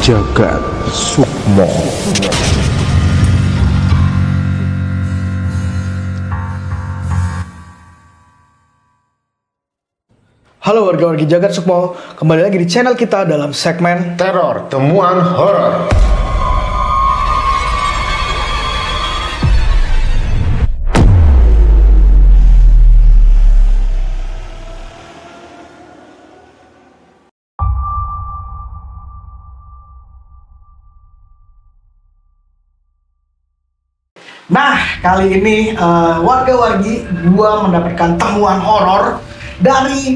Jagat Sukmo. Halo warga-wargi Jagat Sukmo, kembali lagi di channel kita dalam segmen Teror Temuan Horor. Nah, kali ini warga-wargi gua mendapatkan temuan horor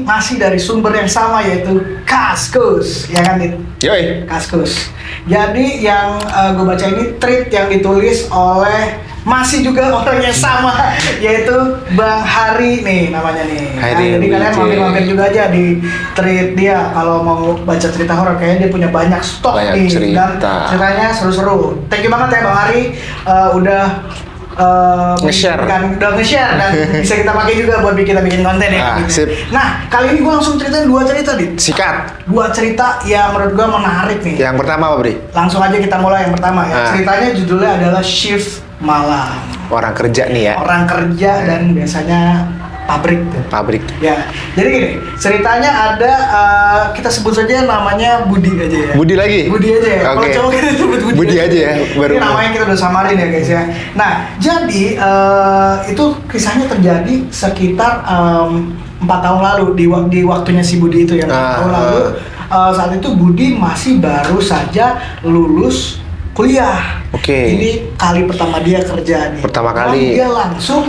masih dari sumber yang sama, yaitu Kaskus, ya kan Dit? Yoi. Kaskus. Jadi yang gue baca ini tweet yang ditulis oleh masih juga orang yang sama, yaitu Bang Hari nih namanya nih. Hari, Jadi kalian mampir-mampir juga aja di tweet dia kalau mau baca cerita horor. Kayaknya dia punya banyak stok nih dan ceritanya seru-seru. Thank you banget ya Bang Hari udah nge-share dan bisa kita pakai juga buat kita bikin konten ya. Sip. Nah, kali ini gue langsung ceritain dua cerita nih. Sikat. Dua cerita yang menurut gue menarik nih. Yang pertama apa, Bri? Langsung aja kita mulai yang pertama ya. Ceritanya judulnya adalah Shift Malam. Orang kerja nih ya. Orang kerja dan biasanya pabrik tuh. Pabrik. Ya, jadi gini, ceritanya ada kita sebut saja namanya Budi aja ya. Budi lagi? Budi aja ya. Oke. Kalau cowok kita sebut Budi. Budi aja ya, baru. Ini namanya kita udah samarin ya guys ya. Nah, jadi itu kisahnya terjadi sekitar 4 tahun lalu di waktunya si Budi itu ya. 4 tahun lalu saat itu Budi masih baru saja lulus kuliah. Oke. Ini kali pertama dia kerja nih. Pertama Dan kali. dia langsung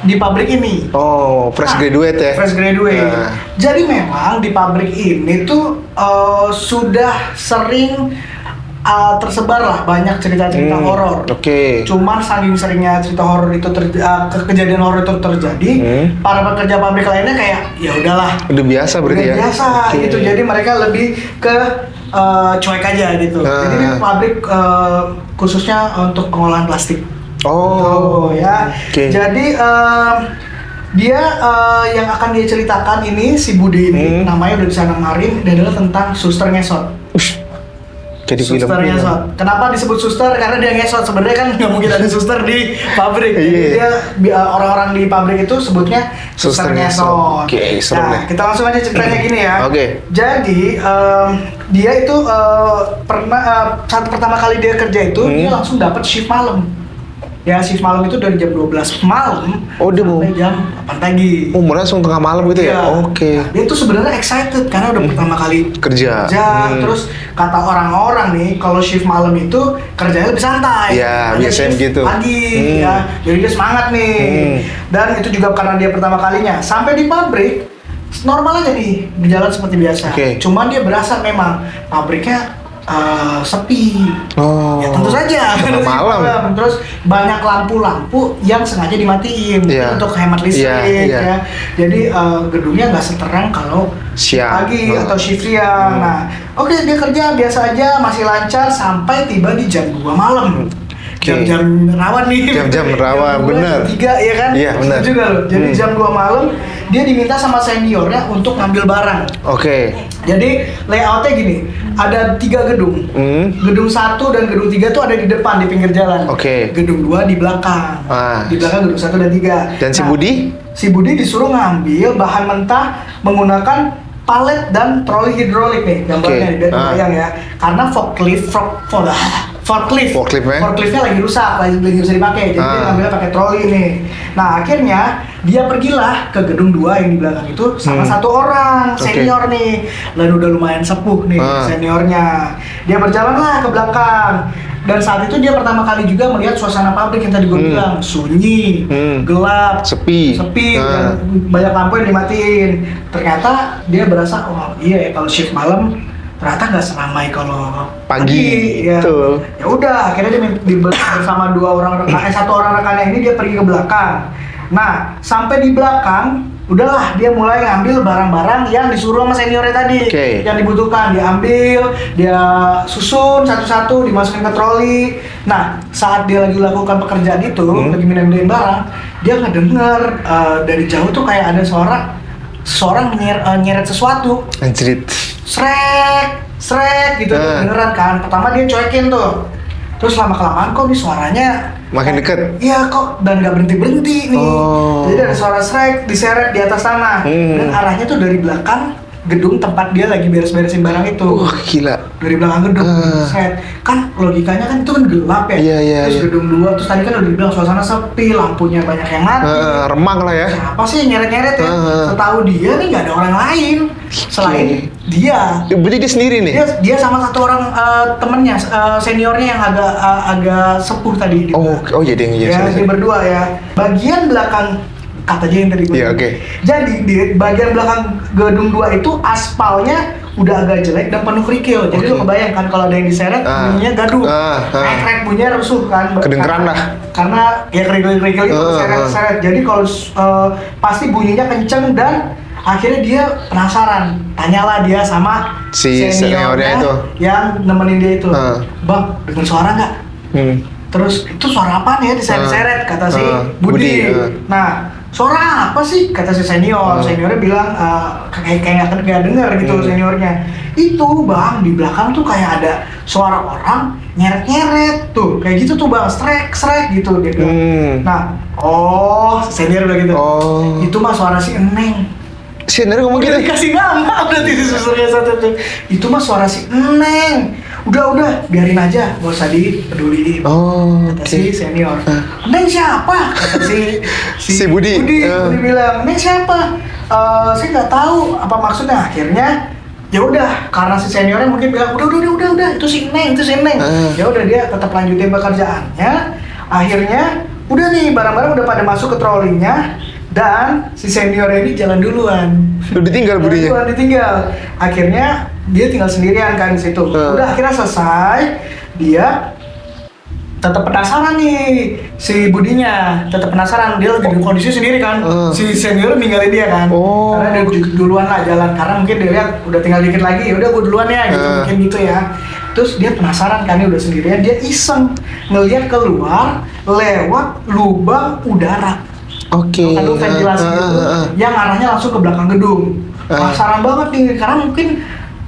di pabrik ini. Oh, fresh graduate ya? Fresh graduate. Jadi memang di pabrik ini tuh sudah sering tersebar lah banyak cerita-cerita horor. Oke. Cuman saking seringnya cerita horor itu kejadian horor itu terjadi, para pekerja pabrik lainnya kayak ya udahlah. Udah biasa berarti ya? Biasa gitu. Jadi mereka lebih ke cuek aja gitu. Jadi ini pabrik khususnya untuk pengolahan plastik. Oh, ya. Jadi dia yang akan dia ceritakan ini si Budi ini namanya udah bisa namarin, dia adalah tentang suster ngesot. Jadi film. Suster ngesot. Kenapa disebut suster? Karena dia ngesot. Sebenarnya kan nggak mungkin ada suster di pabrik. Jadi dia orang-orang di pabrik itu sebutnya suster ngesot. Oke, serem deh. Nah, kita langsung aja ceritanya gini ya. Oke. Jadi dia itu pernah saat pertama kali dia kerja itu dia langsung dapat shift malam. Ya, shift malam itu dari jam 12 malam sampai jam 8 pagi. Oh, langsung tengah malam gitu ya? Oke. Nah, dia tuh sebenarnya excited karena udah pertama kali kerja. Terus kata orang-orang nih, kalau shift malam itu kerjanya lebih santai. Iya, biasanya gitu. Pagi, ya. Jadi dia semangat nih. Dan itu juga karena dia pertama kalinya. Sampai di pabrik, normal aja nih, berjalan seperti biasa. Cuman dia berasa memang pabriknya sepi. Ya tentu saja malam. Terus banyak lampu-lampu yang sengaja dimatiin untuk hemat listrik ya. Jadi gedungnya nggak seterang kalau siang pagi atau shift siang. Nah, oke, dia kerja biasa aja, masih lancar sampai tiba di jam 2 malam. Jam-jam rawan nih. Jam-jam rawan, bener. Jam 3 ya kan? Iya, bener. Juga loh. Jadi jam 2 malam dia diminta sama seniornya untuk ngambil barang. Jadi layoutnya gini, ada 3 gedung. Gedung 1 dan gedung 3 tuh ada di depan di pinggir jalan. Gedung 2 di belakang. Di belakang gedung 1 dan 3. Dan si Budi? Si Budi disuruh ngambil bahan mentah menggunakan palet dan troli hidrolik nih gambarnya dari bayang ya. Karena forkliftnya lagi rusak, lagi bisa dipakai, jadi dia ngambilnya pakai troli nih. Nah, akhirnya dia pergilah ke gedung 2 yang di belakang itu sama satu orang senior nih, dan udah lumayan sepuh nih seniornya. Dia berjalanlah ke belakang. Dan saat itu dia pertama kali juga melihat suasana pabrik yang tadi gue bilang sunyi, gelap, sepi, dan banyak lampu yang dimatiin. Ternyata dia berasa, oh iya ya, kalau shift malam ternyata nggak seramai kalau pagi. Ya udah, akhirnya dia bersama satu orang rekannya ini dia pergi ke belakang. Nah, sampai di belakang udahlah dia mulai ngambil barang-barang yang disuruh sama seniornya tadi, yang dibutuhkan diambil, dia susun satu-satu dimasukin ke troli. Nah, saat dia lagi lakukan pekerjaan itu, lagi mindahin barang, dia ngedenger dari jauh tuh kayak ada seorang nyeret sesuatu. Anjrit. Srek srek gitu, beneran kan. Pertama dia cuekin tuh, terus lama kelamaan kok nih suaranya Makin deket. Iya kok, dan gak berhenti nih. Jadi ada suara srek diseret di atas tanah, dan arahnya tuh dari belakang gedung tempat dia lagi beres-beresin barang itu. Wah, gila. Dari belakang gedung, set. Kan logikanya kan itu kan gelap ya. Iya, Terus iya. gedung 2, terus tadi kan udah dibilang suasana sepi, lampunya banyak yang mati. Remang lah ya. Siapa sih yang nyeret-nyeret ya? Setahu dia nih nggak ada orang lain selain dia. Berarti dia sendiri nih? Dia sama satu orang temennya, seniornya yang agak sepuh tadi. Oh jadi yang Ya, dia berdua ya. Bagian belakang kata aja yang tadi gue. Iya, oke. Jadi di bagian belakang gedung 2 itu aspalnya udah agak jelek dan penuh kerikil. Jadi lu kebayangkan kalau ada yang diseret bunyinya gaduh. Krek bunyinya rusuh kan. Kedengeran lah. Karena ya kerikil-kerikil itu seret-seret. Jadi kalau pasti bunyinya kenceng dan akhirnya dia penasaran. Tanyalah dia sama si seniornya itu yang nemenin dia itu. Bang, dengar suara nggak? Terus itu suara apa nih ya diseret-seret kata si Budi. Nah, suara apa sih kata si senior? Seniornya bilang kayak nggak denger gitu seniornya. Itu bang di belakang tuh kayak ada suara orang nyeret-nyeret tuh kayak gitu tuh bang, srek gitu dia bilang. Nah, senior udah gitu. Itu mah suara si Eneng. Senior ngomong gitu? Dikasih nama udah di susurnya satu tuh. Itu mah suara si Eneng. Udah biarin aja, gak usah dipeduliin. Kata si senior. Neng siapa? Kata si Budi. Budi bilang, Neng siapa? Saya nggak tahu apa maksudnya. Akhirnya ya udah, karena si seniornya mungkin bilang udah itu si Neng. Ya udah dia tetap lanjutin pekerjaannya. Akhirnya udah nih barang-barang udah pada masuk ke trolleynya. Dan si seniornya ini jalan duluan. Udah ditinggal Budinya? Ditinggal. Akhirnya dia tinggal sendirian kan di situ. Udah akhirnya selesai, dia tetap penasaran nih si Budinya, tetap penasaran dia lagi di kondisi sendiri kan. Si senior ninggalin dia kan. Karena dia duluan lah jalan karena mungkin dia lihat udah tinggal dikit lagi, ya udah gue duluan ya gitu mungkin gitu ya. Terus dia penasaran kan, dia udah sendirian, dia iseng ngelihat keluar lewat lubang udara. Lalu ventilasi itu yang arahnya langsung ke belakang gedung. Penasaran banget nih karena mungkin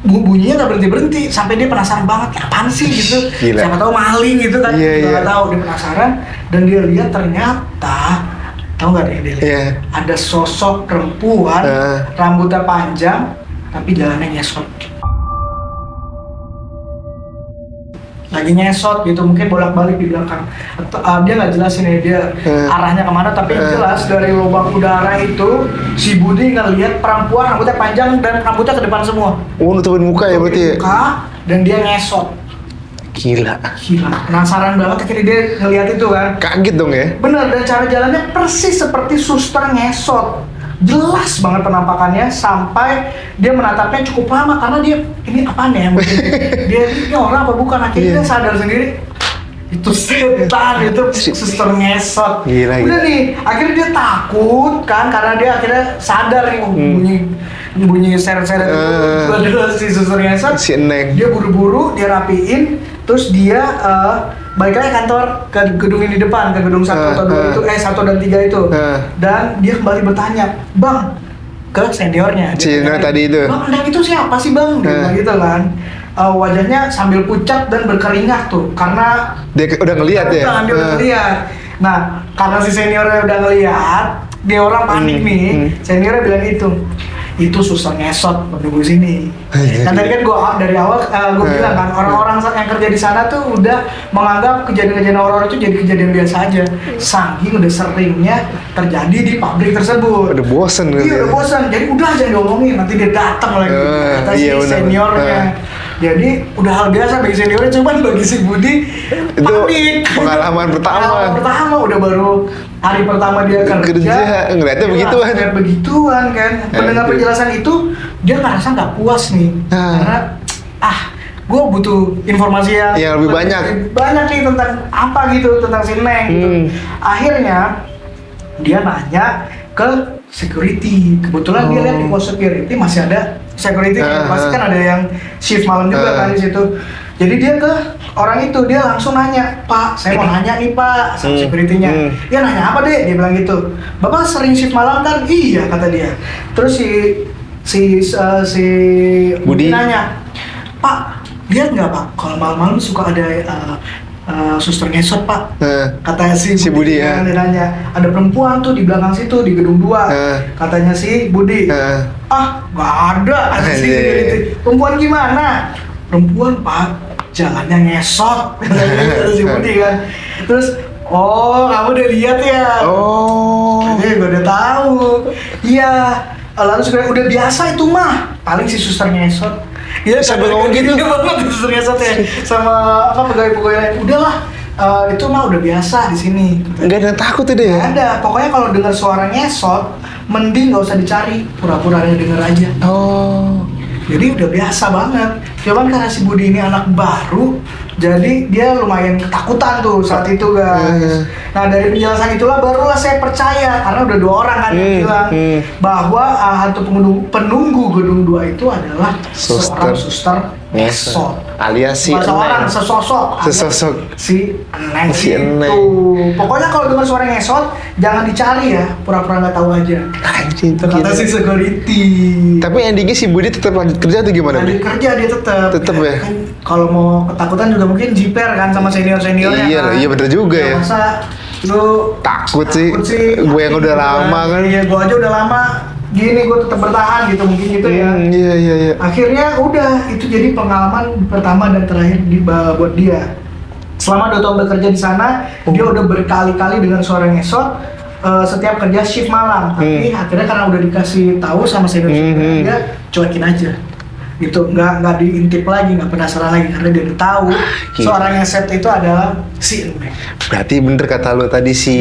bunyinya nggak berhenti sampai dia penasaran banget apaan sih gitu. Siapa tahu maling gitu kan. Nggak tahu, dia penasaran dan dia lihat ternyata tahu nggak deh dia lihat ada sosok perempuan rambutnya panjang tapi jalannya nyesot. Lagi nyesot gitu, mungkin bolak-balik di belakang. Dia nggak jelasin ya dia arahnya kemana, tapi jelas dari lubang udara itu si Budi ngelihat perempuan rambutnya panjang dan rambutnya ke depan semua. Nutupin muka ya berarti? Muka dan dia nyesot. Gila. Penasaran banget akhirnya dia ngelihat itu kan. Kaget dong ya? Bener, dan cara jalannya persis seperti suster nyesot. Jelas banget penampakannya sampai dia menatapnya cukup lama karena dia ini apaan ya dia ini orang apa bukan, akhirnya dia sadar sendiri itu setan, itu suster ngesot. Udah nih akhirnya dia takut kan karena dia akhirnya sadar nih bunyi seret-seret itu adalah si suster ngesot. Si Eneng. Dia buru-buru dia rapiin, terus dia balik lagi kantor ke gedung ini di depan, ke gedung 1 atau 2 itu, 1 dan 3 itu. Dan dia kembali bertanya, Bang, ke seniornya. Senior tadi itu. Bang, Neng itu siapa sih Bang? Dia gitu kan. Wajahnya sambil pucat dan berkeringat tuh, karena dia udah ngelihat ya? Dia udah ngelihat. Nah, karena si seniornya udah ngelihat, dia orang panik nih, seniornya bilang itu susah ngesot menunggu sini. Kan tadi kan dari awal gue bilang kan orang-orang yang kerja di sana tuh udah menganggap kejadian-kejadian orang itu jadi kejadian biasa aja. Saking udah seringnya terjadi di pabrik tersebut. Udah bosen gitu. Iya udah bosen. Jadi udah aja diomongin, nanti dia datang lagi. Kata si seniornya. Jadi udah hal biasa bagi seniornya, cuman bagi si Budi panik. Pengalaman pertama udah baru hari pertama dia kerja ngeliatnya begituan kan. Mendengar penjelasan itu dia ngerasa nggak puas nih karena gue butuh informasi yang lebih banyak nih tentang apa gitu, tentang si Neng gitu. Akhirnya dia nanya ke security. Kebetulan dia lihat di pos security masih ada security, pasti kan ada yang shift malam juga kan di situ. Jadi dia ke orang itu, dia langsung nanya, Pak, saya mau nanya nih Pak, sama security-nya. Ya nanya apa deh? Dia bilang gitu. Bapak sering shift malam kan? Iya kata dia. Terus si Budi nanya, Pak, lihat nggak Pak, kalau malam-malam suka ada suster ngesot Pak. Katanya si Budi kan, ya. dia nanya, ada perempuan tuh di belakang situ di gedung 2. Katanya si Budi, ah nggak ada. Kata si Budi, perempuan gimana? Perempuan Pak, jalannya ngesot. Kata si Budi kan. Terus, oh kamu udah lihat ya? Oh. Jadi gue udah tahu. Iya. Lalu sebenarnya udah biasa itu mah. Paling si suster ngesot. Iya, sambil ngomong gitu. Iya banget suster ngesot ya. Sama apa pegawai-pegawai lain. Udahlah. Itu mah udah biasa di sini. Nggak ada yang takut tuh deh. Nggak ada. Pokoknya kalau dengar suara ngesot, mending nggak usah dicari. Pura-pura denger aja. Oh. Jadi udah biasa banget. Cuman karena si Budi ini anak baru, jadi dia lumayan ketakutan tuh saat itu guys. Nah dari penjelasan itulah barulah saya percaya, karena udah 2 orang kan yang bilang bahwa hantu penunggu gedung 2 itu adalah seorang suster ngesot. Alias si seorang Eneng. sesosok si Eneng Si itu. Eneng. Pokoknya kalau dengar suara ngesot jangan dicari ya, pura-pura nggak tahu aja. Anjing, Kata gila. si security. Tapi endingnya si Budi tetap lanjut kerja atau gimana? Lanjut Bi? kerja dia tetap. Tetep ya? Kan kalau mau ketakutan juga mungkin jiper kan sama seniornya. Iya, kan? iya bener juga ya. Masa lu Takut sih. Gue yang udah lama kan. Iya, gue aja udah lama gini, gue tetap bertahan gitu mungkin gitu ya. Iya, iya, iya. Akhirnya udah itu jadi pengalaman pertama dan terakhir buat dia. Selama 2 tahun bekerja di sana, dia udah berkali-kali dengar suara ngesot setiap kerja shift malam. Tapi akhirnya karena udah dikasih tahu sama senior dia cuekin aja. Gitu, nggak diintip lagi, nggak penasaran lagi karena dia udah tahu Gila. suara ngesot itu adalah si Eneng. Berarti bener kata lo tadi si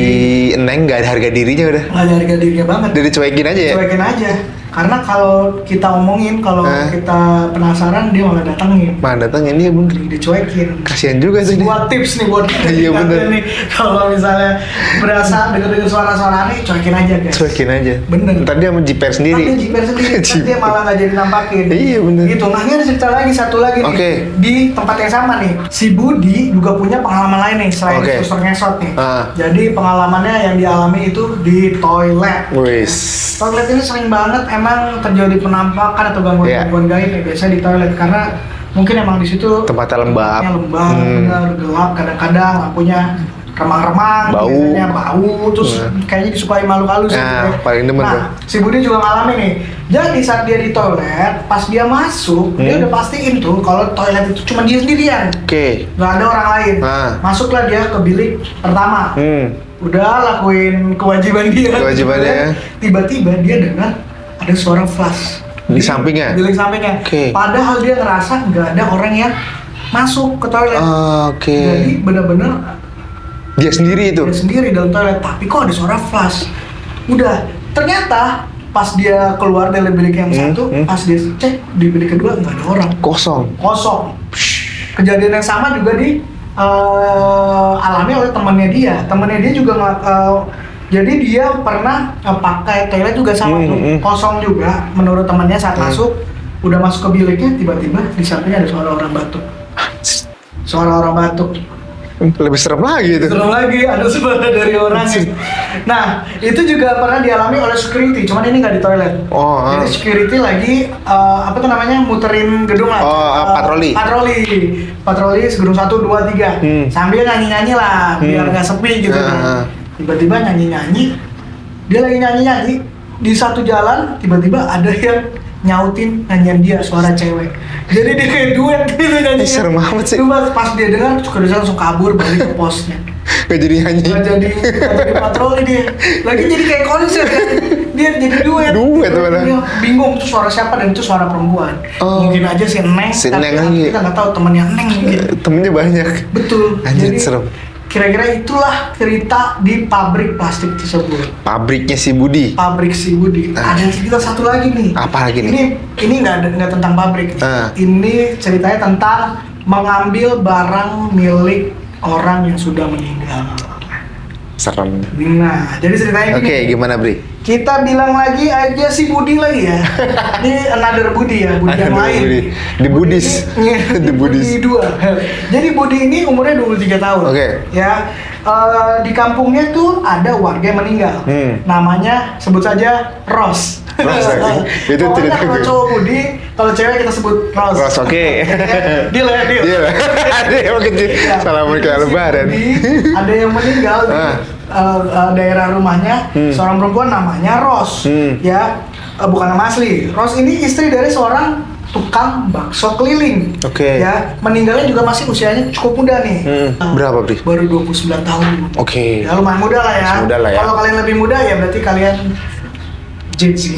Eneng nggak ada harga dirinya udah. Nggak ada harga dirinya banget. Udah dicuekin aja ya? Cuekin aja. Karena kalau kita omongin, kalau kita penasaran dia malah datangin. Mana datang ini ya bener. Dicuekin. Kasian juga sih dia. Buat tips nih buat Iya, bener. nih. Kalau misalnya berasa denger suara-suara aneh, cuekin aja guys. Cuekin aja. Bener. Ntar dia menjiper sendiri. Nanti jiper sendiri, nanti dia malah nggak jadi nampakin. Iya, bener. Gitu. Nah ini ada cerita lagi, satu lagi nih. Oke. Di tempat yang sama nih. Si Budi juga punya pengalaman lain nih selain Oke. suster ngesot nih. Ah. Jadi pengalamannya yang dialami itu di toilet. Wis. Toilet ini sering banget emang terjadi penampakan atau gangguan gaib ya, biasanya di toilet karena mungkin emang di situ Tempatnya lembab. bener, gelap, kadang-kadang lampunya remang-remang, Bau. biasanya bau, terus kayaknya disukai makhluk halus Nah, gitu ya. paling demen tuh. Nah, si Budi juga ngalamin nih. Jadi saat dia di toilet, pas dia masuk, dia udah pastiin tuh kalau toilet itu cuma dia sendirian, Oke. nggak ada orang lain. Nah. Masuklah dia ke bilik pertama. Udah lakuin kewajiban dia. Kewajibannya. Tiba-tiba dia dengar ada suara flash Di sampingnya? Di sampingnya. Oke. Padahal dia ngerasa nggak ada orang yang masuk ke toilet. Oke. Jadi bener-bener Dia sendiri itu. dia sendiri dalam toilet. Tapi kok ada suara flash? Udah. Ternyata pas dia keluar dari bilik yang satu, pas dia cek di bilik kedua nggak ada orang. Kosong. Kosong. Kejadian yang sama juga alami oleh temannya dia. Temannya dia juga jadi dia pernah pakai toilet juga sama tuh, kosong juga. Menurut temannya saat udah masuk ke biliknya, tiba-tiba di sampingnya ada suara orang batuk. Suara orang batuk. Lebih serem lagi itu. Serem lagi, ada suara dari orang. Nah, itu juga pernah dialami oleh security, cuman ini nggak di toilet. Oh, Jadi security lagi apa tuh namanya, muterin gedung lah. Patroli. Patroli gedung 1, 2, 3. Sambil nyanyi-nyanyi lah, biar nggak sepi gitu kan. Tiba-tiba nyanyi-nyanyi, dia lagi nyanyi-nyanyi di satu jalan, tiba-tiba ada yang nyautin nyanyian dia, suara cewek. Jadi dia kayak duet gitu nyanyinya. Serem banget sih. Cuma pas dia dengar, dia langsung kabur balik ke posnya. Gak jadi nyanyi. Nggak jadi patroli dia. Lagi jadi kayak konser kan. Dia jadi duet. Duet malah. Dia bingung itu suara siapa, dan itu suara perempuan. Oh. Mungkin aja si Neng, Si tapi Neng lagi. kita nggak tahu temennya Neng mungkin. Temennya banyak. Betul. Anjir, Jadi serem. kira-kira itulah cerita di pabrik plastik tersebut. Pabriknya si Budi. Pabrik si Budi. Ada cerita satu lagi nih. Apa lagi nih? Ini nggak tentang pabrik. Ah. Ini ceritanya tentang mengambil barang milik orang yang sudah meninggal. Serem. Nah, jadi ceritanya Oke, gini. gimana Bri? Kita bilang lagi aja si Budi lagi ya. Ini another Budi ya, Budi yang Another lain. Budi. The Buddhist. Ini- The Buddhist. Budi 2. Jadi Budi ini umurnya 23 tahun. Oke. Ya, Di kampungnya tuh ada warga yang meninggal. Namanya sebut saja Ros. Ros, itu pokoknya kalau cowok Budi, kalau cewek kita sebut Ros. Ros, oke. Deal ya, deal. Iya. Ada yang kecil. Salam kayak lebaran. Ada yang meninggal di daerah rumahnya, seorang perempuan namanya Ros. Ya, bukan nama asli. Ros ini istri dari seorang tukang bakso keliling. Oke. Ya, meninggalnya juga masih usianya cukup muda nih. Berapa, Bri? Baru 29 tahun. Oke. Ya lumayan muda lah ya. Muda lah ya. Kalau kalian lebih muda ya berarti kalian Gen Z.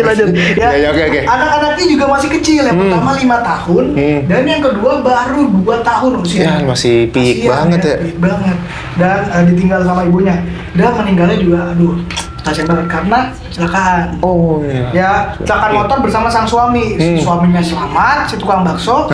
lanjut. Ya, oke. Anak-anaknya juga masih kecil. Yang pertama 5 tahun dan yang kedua baru 2 tahun usia. Ya, masih piik banget ya. Piik banget. Dan ditinggal sama ibunya. Dan meninggalnya juga aduh kasian banget karena kecelakaan. Oh iya. Ya, kecelakaan motor bersama sang suami. Si suaminya selamat, si tukang bakso.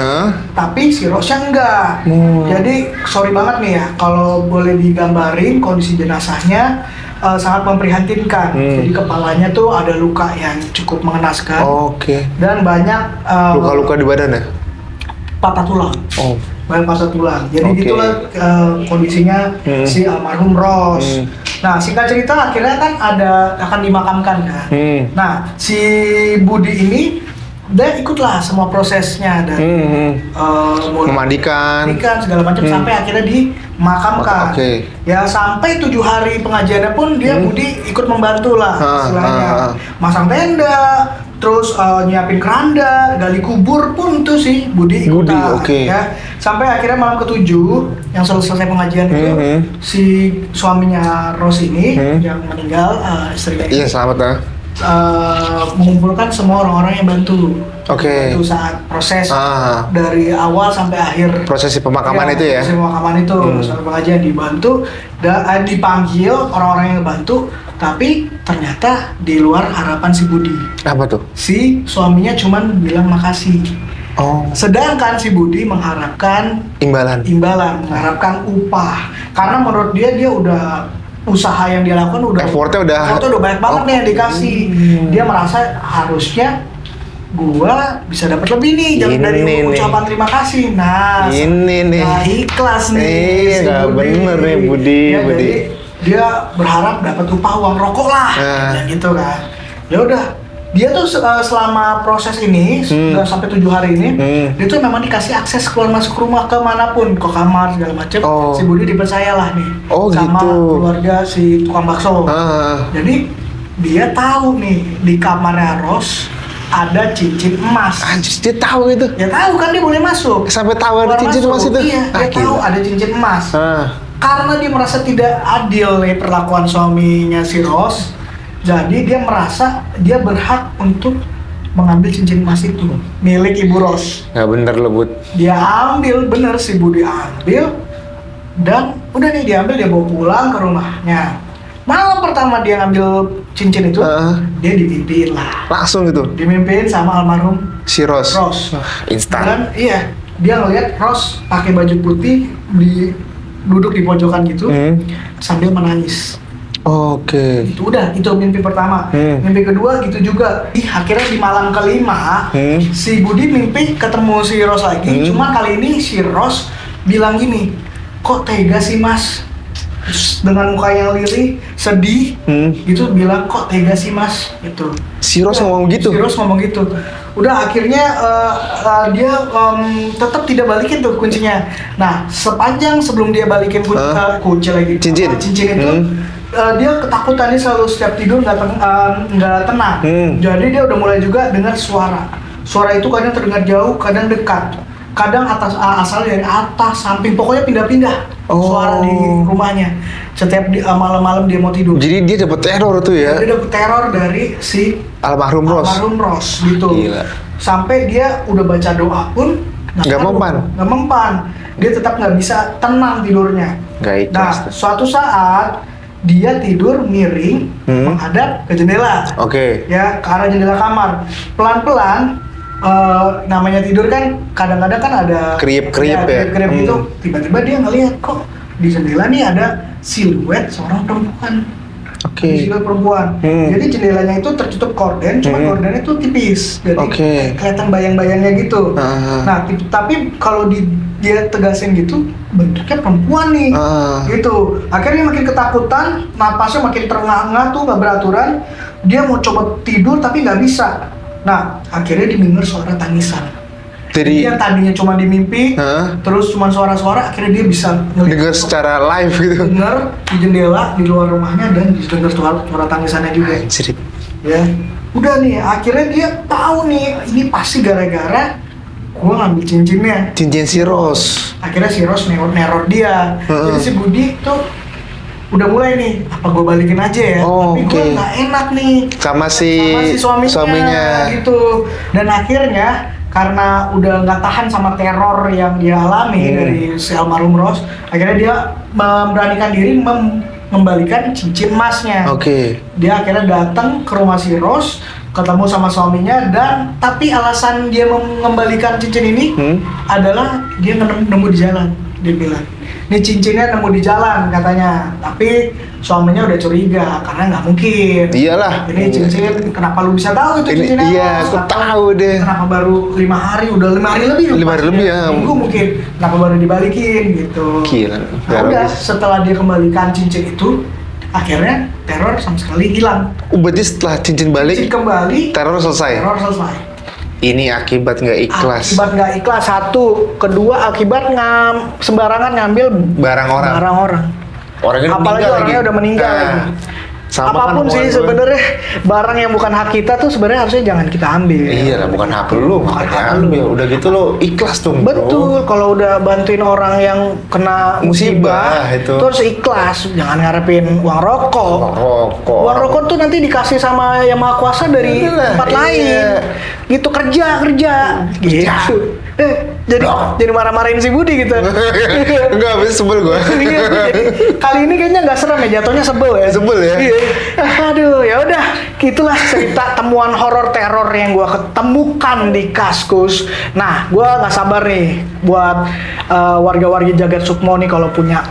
Tapi si Rosnya enggak. Jadi sorry banget nih ya kalau boleh digambarin kondisi jenazahnya sangat memprihatinkan. Jadi kepalanya tuh ada luka yang cukup mengenaskan. Oke. Dan banyak Luka-luka di badan ya? patah tulang. Oh. Banyak patah tulang. Jadi Oke. gitulah kondisinya si almarhum Ros. Nah, singkat cerita akhirnya kan akan dimakamkan kan. Nah, si Budi ini dia ikutlah semua prosesnya dari mulai Memandikan. segala macam sampai akhirnya dimakamkan. Oke. Ya sampai 7 hari pengajiannya pun dia Budi ikut membantu lah istilahnya. Masang tenda, terus nyiapin keranda, gali kubur pun tuh sih Budi ikutan. Oke. Ya sampai akhirnya malam ke-7 yang selesai pengajian itu si suaminya Ros ini yang meninggal istrinya Iya, selamat ya. mengumpulkan semua orang-orang yang bantu. Oke. Itu saat proses dari awal sampai akhir Prosesi pemakaman itu ya? Prosesi pemakaman itu sampai pengajian dibantu dan dipanggil orang-orang yang bantu, tapi ternyata di luar harapan si Budi. Apa tuh? Si suaminya cuman bilang makasih. Oh. Sedangkan si Budi mengharapkan Imbalan. mengharapkan upah. Karena menurut dia udah usaha yang dia lakukan Effortnya udah banyak banget nih yang dikasih. Dia merasa harusnya gua bisa dapat lebih nih dari Ini ucapan terima kasih. Nah, Ini nih. nah ikhlas nih. Si Nggak bener nih Budi. Ya, jadi dia berharap dapat upah uang rokok lah, kayak gitu kan. Ya udah, dia tuh selama proses ini sampai 7 hari ini, dia tuh memang dikasih akses keluar masuk rumah kemanapun, ke kamar segala macam. Si Budi dipercayalah nih sama keluarga si tukang bakso. Jadi dia tahu nih di kamarnya Ros ada cincin emas. Anjir, dia tahu itu. Ya tahu kan dia boleh masuk. Sampai tahu ada cincin emas itu. Iya, dia tahu ada cincin emas. Karena dia merasa tidak adil nih perlakuan suaminya si Ros. Jadi dia merasa dia berhak untuk mengambil cincin emas itu milik Ibu Ros. Nggak bener lo, Bud. Dia ambil, bener si Budi ambil dan udah nih diambil, dia bawa pulang ke rumahnya. Malam pertama dia ngambil cincin itu, dia dimimpiin lah. Langsung gitu? Dimimpiin sama almarhum si Ros. Instan. Dan iya, dia ngeliat Ros pakai baju putih duduk di pojokan gitu sambil menangis. Oke. Itu mimpi pertama. Mimpi kedua gitu juga. Akhirnya di malam kelima si Budi mimpi ketemu si Ros lagi. Cuma kali ini si Ros bilang gini, kok tega sih mas? Terus dengan muka yang lirih, sedih, gitu bilang kok tega sih mas? Gitu. Si Ros ngomong gitu? Si Ros ngomong gitu. Udah akhirnya dia tetap tidak balikin tuh kuncinya. Nah sepanjang sebelum dia balikin kunci lagi cincin itu, dia ketakutan, dia selalu setiap tidur nggak tenang. Jadi dia udah mulai juga dengar suara. Suara itu kadang terdengar jauh, kadang dekat, kadang asal dari atas, samping, pokoknya pindah-pindah suara di rumahnya. Setiap malam-malam dia mau tidur. Jadi dia dapat teror tuh ya? Dia dapat teror dari si almarhum Ros gitu. Gila. Sampai dia udah baca doa pun nggak mempan. Dia tetap nggak bisa tenang tidurnya. Nah, suatu saat dia tidur miring menghadap ke jendela. Ya, ke arah jendela kamar. Pelan-pelan, namanya tidur kan kadang-kadang kan ada kriip-kriip gitu. Tiba-tiba dia ngelihat kok di jendela nih ada siluet seorang perempuan. Siluet perempuan. Jadi jendelanya itu tertutup korden, cuma kordennya itu tipis. Jadi kelihatan bayang-bayangnya gitu. Nah, tapi kalau dia tegasin gitu, bentuknya perempuan nih, gitu. Akhirnya dia makin ketakutan, napasnya makin terengah-engah tuh, nggak beraturan. Dia mau coba tidur tapi nggak bisa. Nah, akhirnya didengar suara tangisan. Jadi yang tadinya cuma di mimpi, terus cuma suara-suara, akhirnya dia bisa dengar secara live gitu. Dengar di jendela di luar rumahnya dan didengar suara tangisannya juga. Anjir. Ya, udah nih, akhirnya dia tahu nih, ini pasti gara-gara gua ngambil cincinnya. Cincin si Rose. Akhirnya si Rose neror dia. Jadi si Budi tuh udah mulai nih, apa gue balikin aja ya? Tapi gue nggak enak nih sama si suaminya gitu. Dan akhirnya karena udah nggak tahan sama teror yang dia alami dari si almarhum Rose, akhirnya dia memberanikan diri mengembalikan cincin emasnya. Dia akhirnya datang ke rumah si Rose, ketemu sama suaminya, dan tapi alasan dia mengembalikan cincin ini adalah dia nemu di jalan. Dia bilang, ini cincinnya nemu di jalan katanya, tapi suaminya udah curiga karena nggak mungkin. Iyalah. Ini cincin, kenapa lu bisa tahu itu cincinnya? Iya, aku tahu deh. Kenapa baru 5 hari, udah 5 hari lebih? 5 hari lebih ya. Minggu mungkin, kenapa baru dibalikin gitu? Gila. Nah, udah, setelah dia kembalikan cincin itu, akhirnya teror sama sekali hilang. Berarti setelah cincin balik, kembali, teror selesai. Ini akibat nggak ikhlas. Akibat nggak ikhlas, satu. Kedua, akibat sembarangan ngambil barang orang. Apalagi orangnya udah meninggal lagi. Apapun kan sih sebenarnya barang yang bukan hak kita tuh sebenarnya harusnya jangan kita ambil. Iya lah, bukan hak lu, makanya ambil. Udah gitu lo ikhlas dong. Betul, kalau udah bantuin orang yang kena musibah itu harus ikhlas, jangan ngarepin uang rokok. Uang rokok tuh nanti dikasih sama Yang Maha Kuasa dari tempat lain. Gitu kerja. Gitu. Jadi marah-marahin si Budi gitu. Enggak, habis sebel gua. Kali ini kayaknya nggak serem ya, jatuhnya sebel ya. Sebel ya. Aduh, ya udah, itulah cerita temuan horor teror yang gua ketemukan di Kaskus. Nah, gua nggak sabar nih buat warga-warga Jagat Sukmo nih kalau punya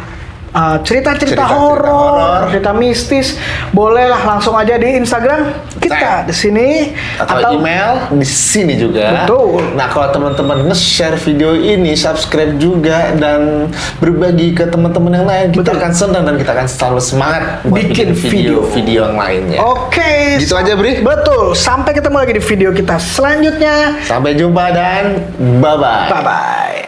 cerita-cerita horor, cerita mistis, bolehlah langsung aja di Instagram kita di sini atau email di sini juga. Betul. Nah, kalau teman-teman nge-share video ini, subscribe juga dan berbagi ke teman-teman yang lain, kita akan senang dan kita akan selalu semangat buat bikin video yang lainnya. Oke. Gitu aja, Bri. Betul. Sampai ketemu lagi di video kita selanjutnya. Sampai jumpa dan bye-bye. Bye-bye.